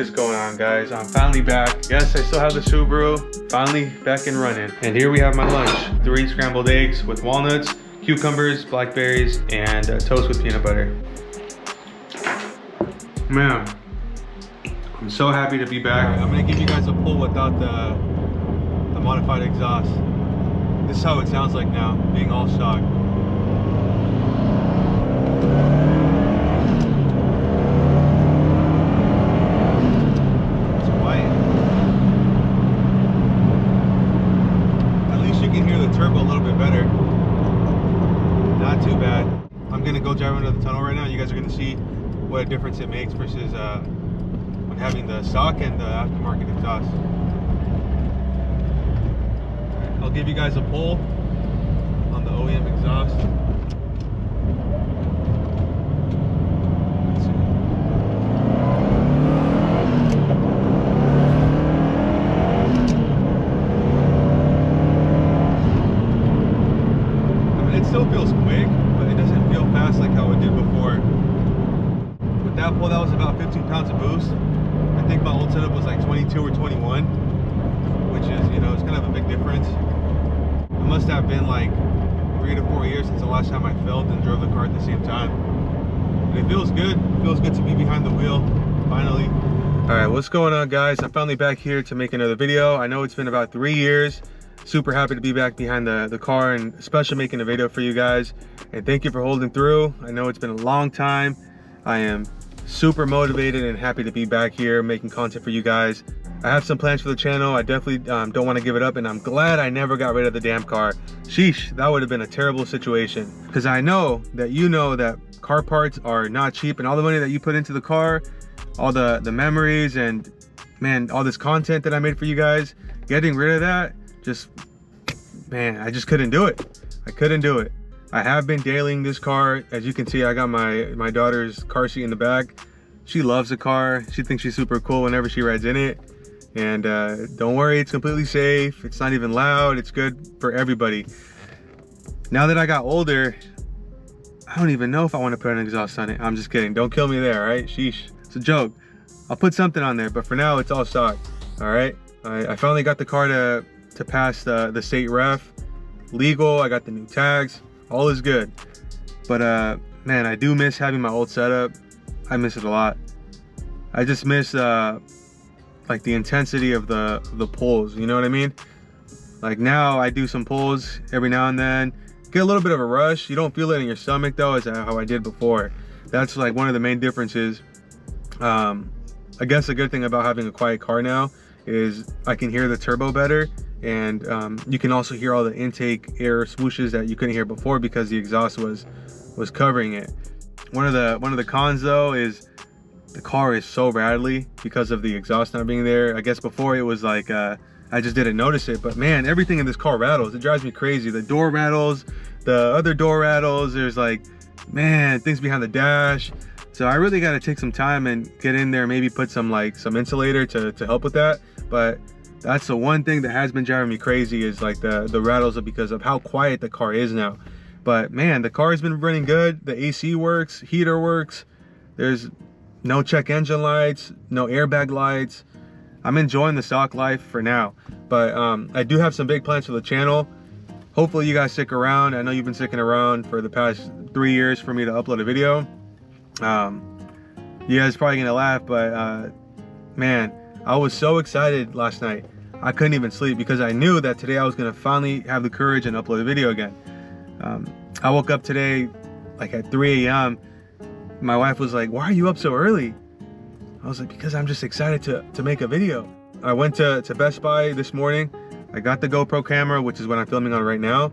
is going on, guys? I'm finally back. Yes, I still have the Subaru, finally back and running. And here we have my lunch: 3 scrambled eggs with walnuts, cucumbers, blackberries, and toast with peanut butter. Man, I'm so happy to be back. I'm gonna give you guys a pull without the modified exhaust. This is how it sounds like now, being all stock. It's quiet. At least you can hear the turbo a little bit better. Not too bad. I'm gonna go drive under the tunnel right now. You guys are gonna see what a difference it makes versus when having the stock and the aftermarket exhaust. I'll give you guys a pull on the OEM exhaust. Let's see. I mean, it still feels quick, but it doesn't feel fast like how it did before. With that pull, that was about 15 pounds of boost. I think my old setup was like 22 or 21, which is, you know, it's kind of a big difference. It must have been like 3 to 4 years since the last time I filled and drove the car at the same time. And it feels good. It feels good to be behind the wheel, finally. All right, what's going on, guys? I'm finally back here to make another video. I know it's been about 3 years. Super happy to be back behind the car, and especially making a video for you guys. And thank you for holding through. I know it's been a long time. I am super motivated and happy to be back here making content for you guys. I have some plans for the channel. I definitely don't want to give it up, and I'm glad I never got rid of the damn car. Sheesh, that would have been a terrible situation. Because I know that you know that car parts are not cheap, and all the money that you put into the car, all the memories, and man, all this content that I made for you guys, getting rid of that, just, man, I just couldn't do it. I couldn't do it. I have been dailying this car. As you can see, I got my daughter's car seat in the back. She loves the car. She thinks she's super cool whenever she rides in it. And don't worry, it's completely safe. It's not even loud. It's good for everybody. Now that I got older, I don't even know if I want to put an exhaust on it. I'm just kidding. Don't kill me there, all right? Sheesh. It's a joke. I'll put something on there, but for now, it's all stock. All right? I finally got the car to pass the state ref. Legal. I got the new tags. All is good. But man, I do miss having my old setup. I miss it a lot. I just miss like the intensity of the pulls, you know what I mean? Like now I do some pulls every now and then, get a little bit of a rush. You don't feel it in your stomach though, as how I did before. That's like one of the main differences. I guess a good thing about having a quiet car now is I can hear the turbo better, and you can also hear all the intake air swooshes that you couldn't hear before because the exhaust was covering it. One of the cons though is the car is so rattly because of the exhaust not being there. I guess before it was like I just didn't notice it, but man, everything in this car rattles. It drives me crazy. The door rattles, the other door rattles. There's like, man, things behind the dash. So I really got to take some time and get in there, maybe put some insulator to help with that. But that's the one thing that has been driving me crazy, is like the rattles because of how quiet the car is now. But man, the car has been running good. The AC works, heater works. There's no check engine lights, no airbag lights. I'm enjoying the stock life for now. But I do have some big plans for the channel. Hopefully you guys stick around. I know you've been sticking around for the past 3 years for me to upload a video. You guys are probably gonna laugh, but man, I was so excited last night. I couldn't even sleep because I knew that today I was gonna finally have the courage and upload a video again. I woke up today like at 3 a.m. My wife was like, "Why are you up so early?" I was like, "Because I'm just excited to make a video." I went to Best Buy this morning. I got the GoPro camera, which is what I'm filming on right now.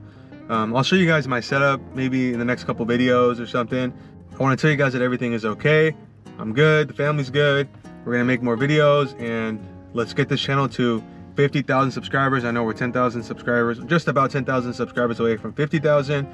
I'll show you guys my setup maybe in the next couple videos or something. I want to tell you guys that everything is okay. I'm good. The family's good. We're going to make more videos, and let's get this channel to 50,000 subscribers. I know we're 10,000 subscribers, just about 10,000 subscribers away from 50,000.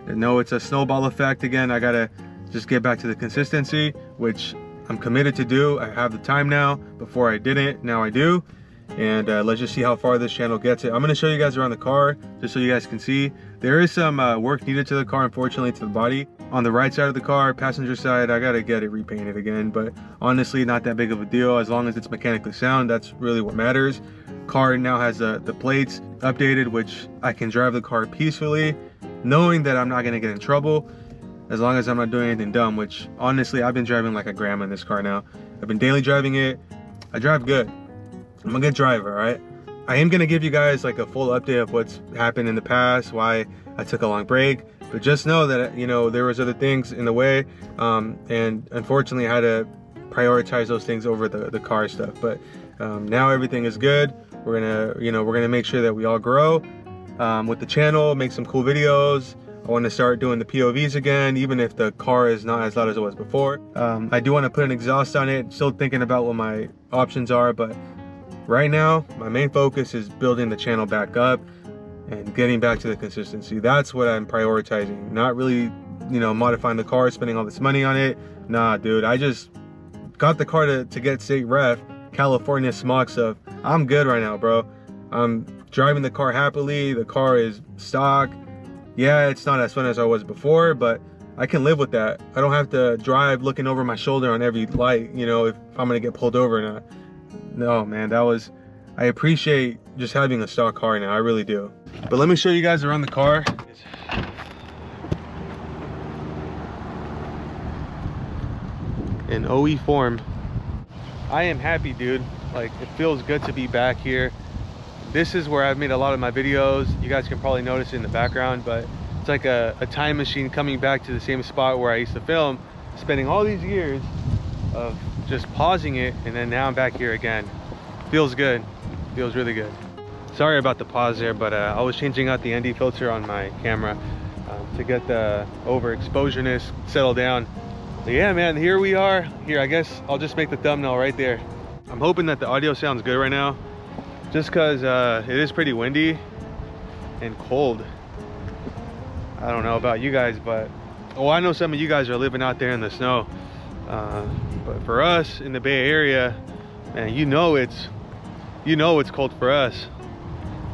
I know it's a snowball effect. Again, I got to just get back to the consistency, which I'm committed to do. I have the time now. Before I didn't, now I do. and let's just see how far this channel gets it. I'm going to show you guys around the car just so you guys can see. There is some work needed to the car, unfortunately, to the body. On the right side of the car, passenger side, I got to get it repainted again, but honestly, not that big of a deal. As long as it's mechanically sound, that's really what matters. Car now has the plates updated, which I can drive the car peacefully, knowing that I'm not going to get in trouble as long as I'm not doing anything dumb, which honestly, I've been driving like a grandma in this car now. I've been daily driving it. I drive good. I'm a good driver, all right? I am gonna give you guys like a full update of what's happened in the past, why I took a long break, but just know that, you know, there was other things in the way, and unfortunately I had to prioritize those things over the car stuff. But now everything is good. We're gonna make sure that we all grow with the channel, make some cool videos. I want to start doing the POVs again, even if the car is not as loud as it was before. I do want to put an exhaust on it. Still thinking about what my options are, but right now, my main focus is building the channel back up and getting back to the consistency. That's what I'm prioritizing. Not really, you know, modifying the car, spending all this money on it. Nah, dude, I just got the car to get state ref, California smog stuff. I'm good right now, bro. I'm driving the car happily. The car is stock. Yeah, it's not as fun as I was before, but I can live with that. I don't have to drive looking over my shoulder on every light, you know, if I'm gonna get pulled over or not. No, man, I appreciate just having a stock car now, I really do. But let me show you guys around the car. In OE form. I am happy, dude. Like, it feels good to be back here. This is where I've made a lot of my videos. You guys can probably notice it in the background, but it's like a time machine coming back to the same spot where I used to film, spending all these years of just pausing it, and then now I'm back here again. Feels good. Feels really good. Sorry about the pause there, but I was changing out the ND filter on my camera to get the overexposureness settled down. But yeah, man, here we are. Here, I guess I'll just make the thumbnail right there. I'm hoping that the audio sounds good right now, just because it is pretty windy and cold. I don't know about you guys, but I know some of you guys are living out there in the snow, but for us in the Bay Area, man, you know it's cold for us.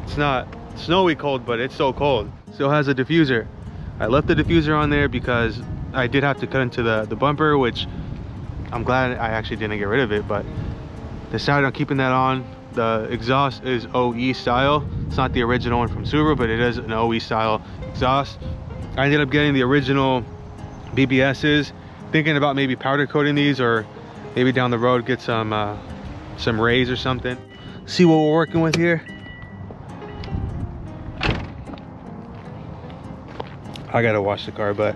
It's not snowy cold, but it's so cold. Still has a diffuser. I left the diffuser on there because I did have to cut into the bumper, which I'm glad I actually didn't get rid of it, but decided on keeping that on. The exhaust is OE style. It's not the original one from Subaru, but it is an OE style exhaust. I ended up getting the original BBS's, thinking about maybe powder coating these, or maybe down the road get some rays or something. See what we're working with here. I gotta wash the car, but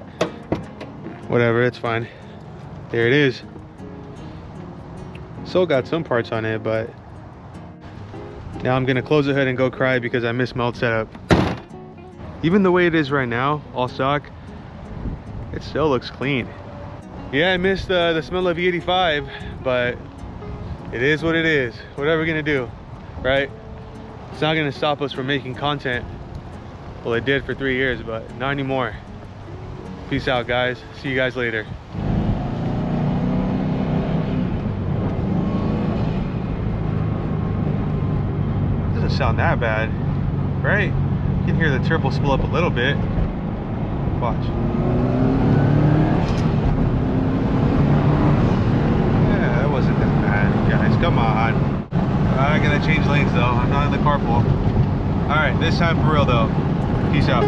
whatever, it's fine. There it is. Still got some parts on it, but now I'm gonna close the hood and go cry because I missed my old setup. Even the way it is right now, all stock, it still looks clean. Yeah, I missed the smell of E85, but it is what it is. What are we gonna do, right? It's not gonna stop us from making content. Well, it did for 3 years, but not anymore. Peace out, guys. See you guys later. Doesn't sound that bad, right? You can hear the turbo spool up a little bit. Watch. Yeah, that wasn't that bad, guys. Come on. I gotta change lanes though. I'm not in the carpool. All right, this time for real though. Peace out.